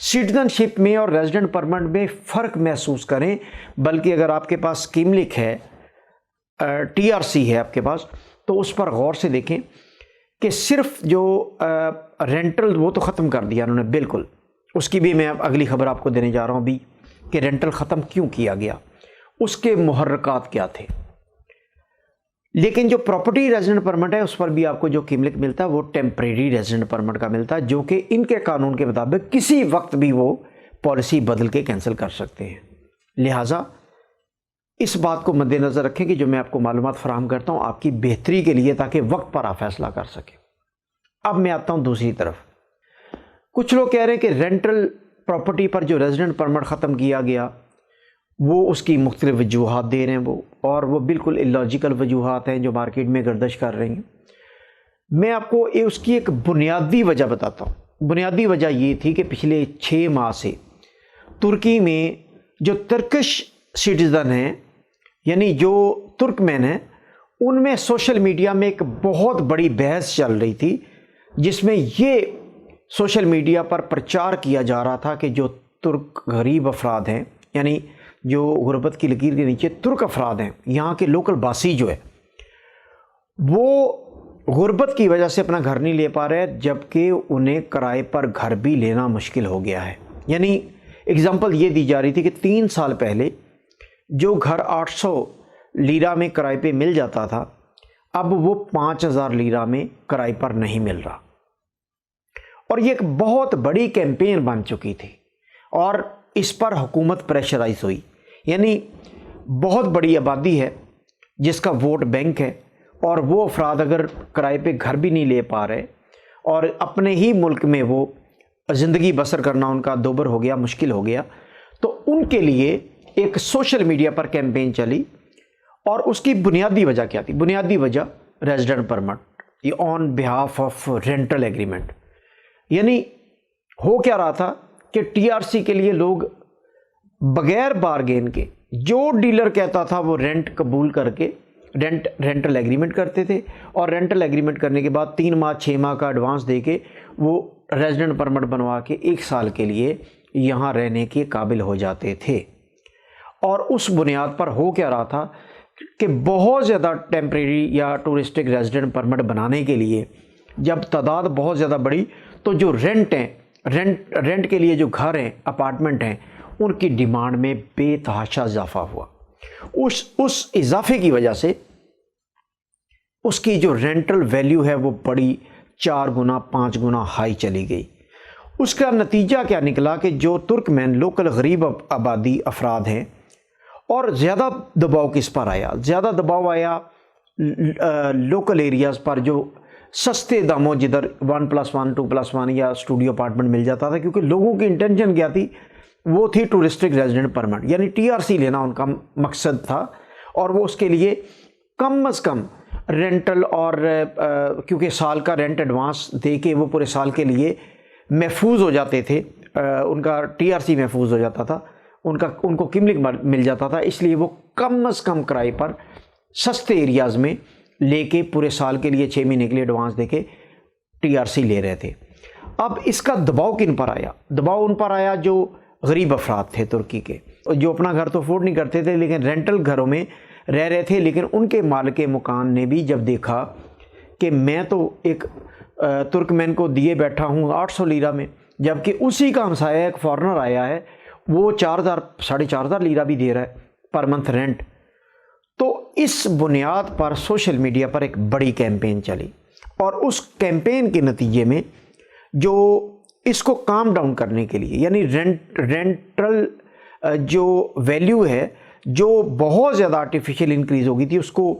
Citizen شپ میں اور resident permit میں فرق محسوس کریں، بلکہ اگر آپ کے پاس کیملک ہے، ٹی آر سی ہے آپ کے پاس، تو اس پر غور سے دیکھیں کہ صرف جو رینٹل وہ تو ختم کر دیا انہوں نے بالکل، اس کی بھی میں اگلی خبر آپ کو دینے جا رہا ہوں ابھی کہ رینٹل ختم کیوں کیا گیا، اس کے محرکات کیا تھے۔ لیکن جو پراپرٹی ریزیڈنٹ پرمٹ ہے اس پر بھی آپ کو جو کیملک ملتا ہے وہ ٹیمپریری ریزیڈنٹ پرمٹ کا ملتا ہے، جو کہ ان کے قانون کے مطابق کسی وقت بھی وہ پالیسی بدل کے کینسل کر سکتے ہیں۔ لہٰذا اس بات کو مد نظر رکھیں کہ جو میں آپ کو معلومات فراہم کرتا ہوں آپ کی بہتری کے لیے، تاکہ وقت پر آپ فیصلہ کر سکیں۔ اب میں آتا ہوں دوسری طرف، کچھ لوگ کہہ رہے ہیں کہ رینٹل پراپرٹی پر جو ریزیڈنٹ پرمٹ ختم کیا گیا وہ اس کی مختلف وجوہات دے رہے ہیں، اور وہ بالکل اللاجیکل وجوہات ہیں جو مارکیٹ میں گردش کر رہی ہیں۔ میں آپ کو اس کی ایک بنیادی وجہ بتاتا ہوں۔ بنیادی وجہ یہ تھی کہ پچھلے 6 ماہ سے ترکی میں جو ترکش سٹیزن ہیں، یعنی جو ترکمین ہیں، ان میں سوشل میڈیا میں ایک بہت بڑی بحث چل رہی تھی، جس میں یہ سوشل میڈیا پر پرچار کیا جا رہا تھا کہ جو ترک غریب افراد ہیں، یعنی جو غربت کی لکیر کے نیچے ترک افراد ہیں، یہاں کے لوکل باسی جو ہے، وہ غربت کی وجہ سے اپنا گھر نہیں لے پا رہے، جبکہ انہیں کرائے پر گھر بھی لینا مشکل ہو گیا ہے۔ یعنی اگزامپل یہ دی جا رہی تھی کہ 3 سال پہلے جو گھر 800 لیرہ میں کرائے پہ مل جاتا تھا، اب وہ 5000 لیرہ میں کرائے پر نہیں مل رہا، اور یہ ایک بہت بڑی کیمپین بن چکی تھی، اور اس پر حکومت پریشرائز ہوئی۔ یعنی بہت بڑی آبادی ہے جس کا ووٹ بینک ہے، اور وہ افراد اگر کرائے پہ گھر بھی نہیں لے پا رہے اور اپنے ہی ملک میں وہ زندگی بسر کرنا ان کا دوبر ہو گیا، مشکل ہو گیا، تو ان کے لیے ایک سوشل میڈیا پر کیمپین چلی، اور اس کی بنیادی وجہ کیا تھی؟ بنیادی وجہ ریزیڈنٹ پرمٹ، یہ آن بہاف آف رینٹل ایگریمنٹ۔ یعنی ہو کیا رہا تھا کہ ٹی آر سی کے لیے لوگ بغیر بارگین کے جو ڈیلر کہتا تھا وہ رینٹ قبول کر کے رینٹل ایگریمنٹ کرتے تھے، اور رینٹل ایگریمنٹ کرنے کے بعد 3 ماہ 6 ماہ کا ایڈوانس دے کے وہ ریزیڈنٹ پرمٹ بنوا کے 1 سال کے لیے یہاں رہنے کے قابل ہو جاتے تھے۔ اور اس بنیاد پر ہو کیا رہا تھا کہ بہت زیادہ ٹیمپریری یا ٹورسٹک ریزیڈنٹ پرمٹ بنانے کے لیے جب تعداد بہت زیادہ بڑی، تو جو رینٹ ہیں، رینٹ کے لیے جو گھر ہیں، اپارٹمنٹ ہیں، ان کی ڈیمانڈ میں بے تحاشا اضافہ ہوا۔ اس اضافے کی وجہ سے اس کی جو رینٹل ویلیو ہے وہ بڑی 4 گنا 5 گنا ہائی چلی گئی۔ اس کا نتیجہ کیا نکلا کہ جو ترکمین لوکل غریب آبادی افراد ہیں، اور زیادہ دباؤ کس پر آیا؟ زیادہ دباؤ آیا لوکل ایریاز پر جو سستے داموں، جدھر 1+1 2+1 یا اسٹوڈیو اپارٹمنٹ مل جاتا تھا، کیونکہ لوگوں کی انٹینشن کیا تھی؟ وہ تھی ٹورسٹک ریزیڈنٹ پرمٹ، یعنی ٹی آر سی لینا ان کا مقصد تھا، اور وہ اس کے لیے کم از کم رینٹل، اور کیونکہ سال کا رینٹ ایڈوانس دے کے وہ پورے سال کے لیے محفوظ ہو جاتے تھے، ان کا ٹی آر سی محفوظ ہو جاتا تھا، ان کو کیملک مل جاتا تھا، اس لیے وہ کم از کم کرائے پر سستے ایریاز میں لے کے پورے سال کے لیے 6 مہینے کے لیے ایڈوانس دے کے ٹی آر سی لے رہے تھے۔ اب اس کا دباؤ کن پر آیا؟ دباؤ ان پر آیا جو غریب افراد تھے ترکی کے، جو اپنا گھر تو افورڈ نہیں کرتے تھے، لیکن رینٹل گھروں میں رہ رہے تھے، لیکن ان کے مالک مکان نے بھی جب دیکھا کہ میں تو ایک ترکمین کو دیے بیٹھا ہوں 800 لیرہ میں، جبکہ اسی کا ہمسایہ ایک فارنر آیا ہے وہ 4000 4,500 لیرہ بھی دے رہا ہے پر منتھ رینٹ، تو اس بنیاد پر سوشل میڈیا پر ایک بڑی کیمپین چلی، اور اس کیمپین کے نتیجے میں جو اس کو کام ڈاؤن کرنے کے لیے، یعنی رینٹل جو ویلیو ہے جو بہت زیادہ آرٹیفیشیل انکریز ہو گئی تھی، اس کو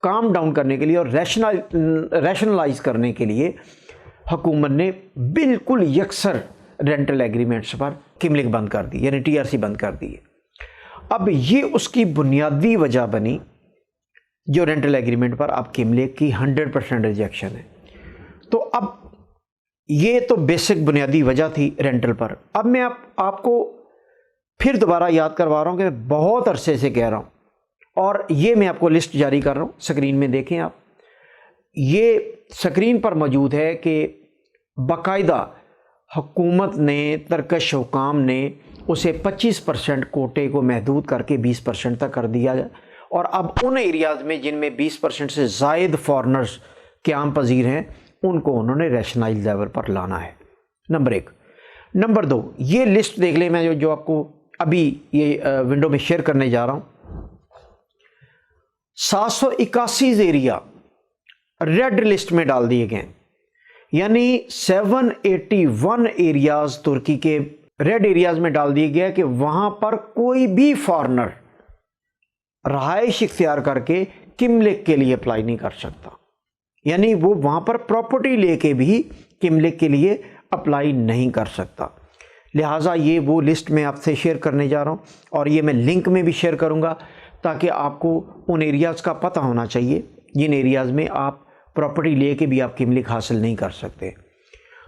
کام ڈاؤن کرنے کے لیے اور ریشنلائز کرنے کے لیے حکومت نے بالکل یکسر رینٹل ایگریمنٹس پر کیملک بند کر دی، یعنی ٹی آر سی بند کر دی۔ اب یہ اس کی بنیادی وجہ بنی جو رینٹل ایگریمنٹ پر اب کیملک کی 100% ریجیکشن ہے۔ تو اب یہ تو بیسک بنیادی وجہ تھی رینٹل پر۔ اب میں آپ کو پھر دوبارہ یاد کروا رہا ہوں کہ بہت عرصے سے کہہ رہا ہوں، اور یہ میں آپ کو لسٹ جاری کر رہا ہوں، سکرین میں دیکھیں آپ، یہ سکرین پر موجود ہے کہ باقاعدہ حکومت نے، ترکش حکام نے اسے 25% کوٹے کو محدود کر کے 20% تک کر دیا ہے، اور اب ان ایریاز میں جن میں 20% سے زائد فارنرز قیام پذیر ہیں ان کو انہوں نے ریشنائز لیول پر لانا ہے، نمبر 1۔ نمبر 2، یہ لسٹ دیکھ لیں، میں جو آپ کو ابھی یہ ونڈو میں شیئر کرنے جا رہا ہوں۔ 781 ایریا ریڈ لسٹ میں ڈال دیے گئے، یعنی 781 ایریاز ترکی کے ریڈ ایریاز میں ڈال دیے گیا کہ وہاں پر کوئی بھی فارنر رہائش اختیار کر کے کملک کے لیے اپلائی نہیں کر سکتا، یعنی وہ وہاں پر پراپرٹی لے کے بھی کملک کے لیے اپلائی نہیں کر سکتا۔ لہٰذا یہ وہ لسٹ میں آپ سے شیئر کرنے جا رہا ہوں، اور یہ میں لنک میں بھی شیئر کروں گا تاکہ آپ کو ان ایریاز کا پتہ ہونا چاہیے جن ایریاز میں آپ پراپرٹی لے کے بھی آپ کملک حاصل نہیں کر سکتے۔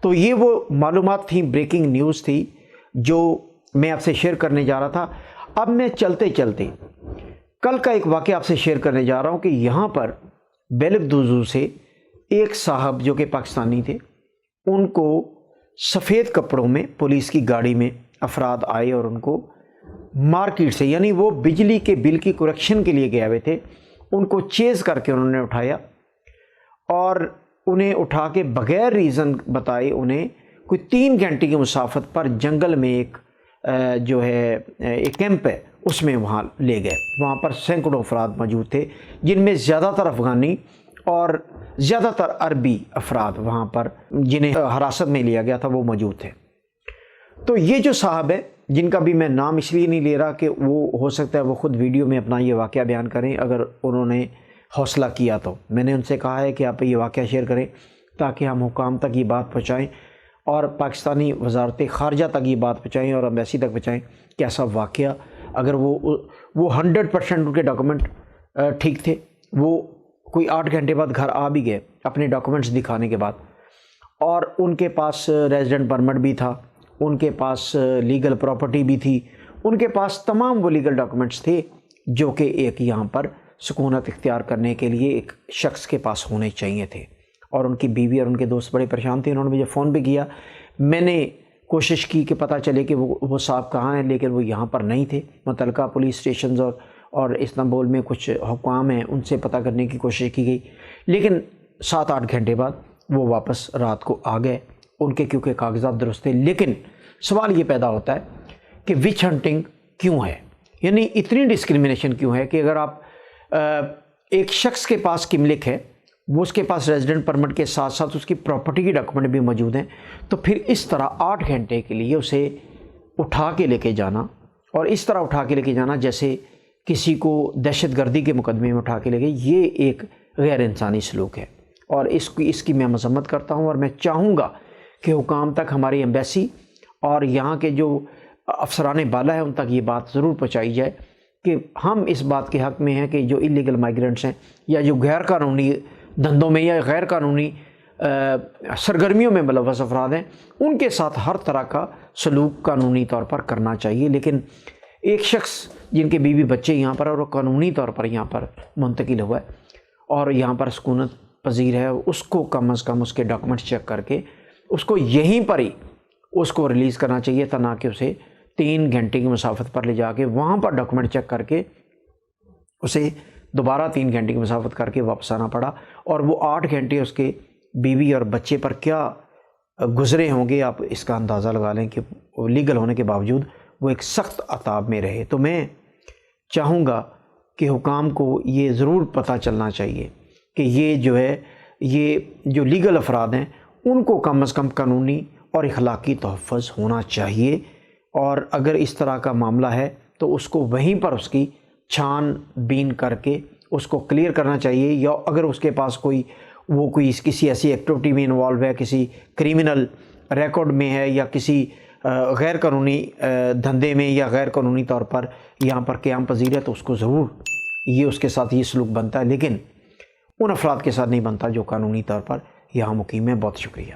تو یہ وہ معلومات تھیں، بریکنگ نیوز تھی جو میں آپ سے شیئر کرنے جا رہا تھا۔ اب میں چلتے چلتے کل کا ایک واقعہ آپ سے شیئر کرنے جا رہا ہوں کہ یہاں پر بیلگدوزو سے ایک صاحب جو کہ پاکستانی تھے، ان کو سفید کپڑوں میں پولیس کی گاڑی میں افراد آئے اور ان کو مارکیٹ سے، یعنی وہ بجلی کے بل کی کریکشن کے لیے گئے ہوئے تھے، ان کو چیز کر کے انہوں نے اٹھایا اور انہیں اٹھا کے بغیر ریزن بتائے انہیں کوئی 3 گھنٹے کی مسافت پر جنگل میں ایک جو ہے ایک کیمپ ہے اس میں وہاں لے گئے۔ وہاں پر سینکڑوں افراد موجود تھے جن میں زیادہ تر افغانی اور زیادہ تر عربی افراد وہاں پر جنہیں حراست میں لیا گیا تھا وہ موجود تھے۔ تو یہ جو صاحب ہے جن کا بھی میں نام اس لیے نہیں لے رہا کہ وہ ہو سکتا ہے وہ خود ویڈیو میں اپنا یہ واقعہ بیان کریں، اگر انہوں نے حوصلہ کیا تو میں نے ان سے کہا ہے کہ آپ یہ واقعہ شیئر کریں تاکہ ہم حکام تک یہ بات پہنچائیں اور پاکستانی وزارت خارجہ تک یہ بات پہنچائیں اور ایمبیسی تک پہنچائیں کہ ایسا واقعہ اگر وہ 100% ان کے ڈاکومنٹ ٹھیک تھے، وہ کوئی 8 گھنٹے بعد گھر آ بھی گئے اپنے ڈاکومنٹس دکھانے کے بعد، اور ان کے پاس ریزیڈنٹ پرمٹ بھی تھا، ان کے پاس لیگل پراپرٹی بھی تھی، ان کے پاس تمام وہ لیگل ڈاکومنٹس تھے جو کہ ایک یہاں پر سکونت اختیار کرنے کے لیے ایک شخص کے پاس ہونے چاہیے تھے۔ اور ان کی بیوی اور ان کے دوست بڑے پریشان تھے، انہوں نے مجھے فون بھی کیا، میں نے کوشش کی کہ پتہ چلے کہ وہ صاحب کہاں ہیں، لیکن وہ یہاں پر نہیں تھے۔ متعلقہ پولیس اسٹیشنز اور استنبول میں کچھ حکام ہیں ان سے پتہ کرنے کی کوشش کی گئی، لیکن 7-8 گھنٹے بعد وہ واپس رات کو آ گئے، ان کے کیونکہ کاغذات درست تھے۔ لیکن سوال یہ پیدا ہوتا ہے کہ وچ ہنٹنگ کیوں ہے، یعنی اتنی ڈسکریمنیشن کیوں ہے کہ اگر آپ ایک شخص کے پاس کملک ہے، وہ اس کے پاس ریزیڈنٹ پرمٹ کے ساتھ ساتھ اس کی پراپرٹی کی ڈاکومنٹ بھی موجود ہیں، تو پھر اس طرح 8 گھنٹے کے لیے اسے اٹھا کے لے کے جانا، اور اس طرح اٹھا کے لے کے جانا جیسے کسی کو دہشت گردی کے مقدمے میں اٹھا کے لے گئے، یہ ایک غیر انسانی سلوک ہے، اور اس کی میں مذمت کرتا ہوں، اور میں چاہوں گا کہ حکام تک ہماری ایمبیسی اور یہاں کے جو افسران بالا ہیں ان تک یہ بات ضرور پہنچائی جائے کہ ہم اس بات کے حق میں ہیں کہ جو انلیگل مائیگرنٹس ہیں یا جو غیر قانونی دھندوں میں یا غیر قانونی سرگرمیوں میں ملوث افراد ہیں ان کے ساتھ ہر طرح کا سلوک قانونی طور پر کرنا چاہیے۔ لیکن ایک شخص جن کے بیوی بچے یہاں پر اور وہ قانونی طور پر یہاں پر منتقل ہوا ہے اور یہاں پر سکونت پذیر ہے، اس کو کم از کم اس کے ڈاکومنٹس چیک کر کے اس کو یہیں پر ہی اس کو ریلیز کرنا چاہیے تھا، نہ کہ اسے 3 گھنٹے کی مسافت پر لے جا کے وہاں پر ڈاکومنٹ چیک کر کے اسے دوبارہ 3 گھنٹے کی مسافت کر کے واپس آنا پڑا، اور وہ 8 گھنٹے اس کے بیوی اور بچے پر کیا گزرے ہوں گے، آپ اس کا اندازہ لگا لیں کہ لیگل ہونے کے باوجود وہ ایک سخت عذاب میں رہے۔ تو میں چاہوں گا کہ حکام کو یہ ضرور پتہ چلنا چاہیے کہ یہ جو ہے یہ جو لیگل افراد ہیں ان کو کم از کم قانونی اور اخلاقی تحفظ ہونا چاہیے، اور اگر اس طرح کا معاملہ ہے تو اس کو وہیں پر اس کی چھان بین کر کے اس کو کلیئر کرنا چاہیے، یا اگر اس کے پاس کوئی کسی ایسی ایکٹیویٹی میں انوالو ہے، کسی کریمنل ریکارڈ میں ہے یا کسی غیر قانونی دھندے میں یا غیر قانونی طور پر یہاں پر قیام پذیر ہے، تو اس کو ضرور یہ اس کے ساتھ یہ سلوک بنتا ہے، لیکن ان افراد کے ساتھ نہیں بنتا جو قانونی طور پر یہاں مقیم ہیں۔ بہت شکریہ۔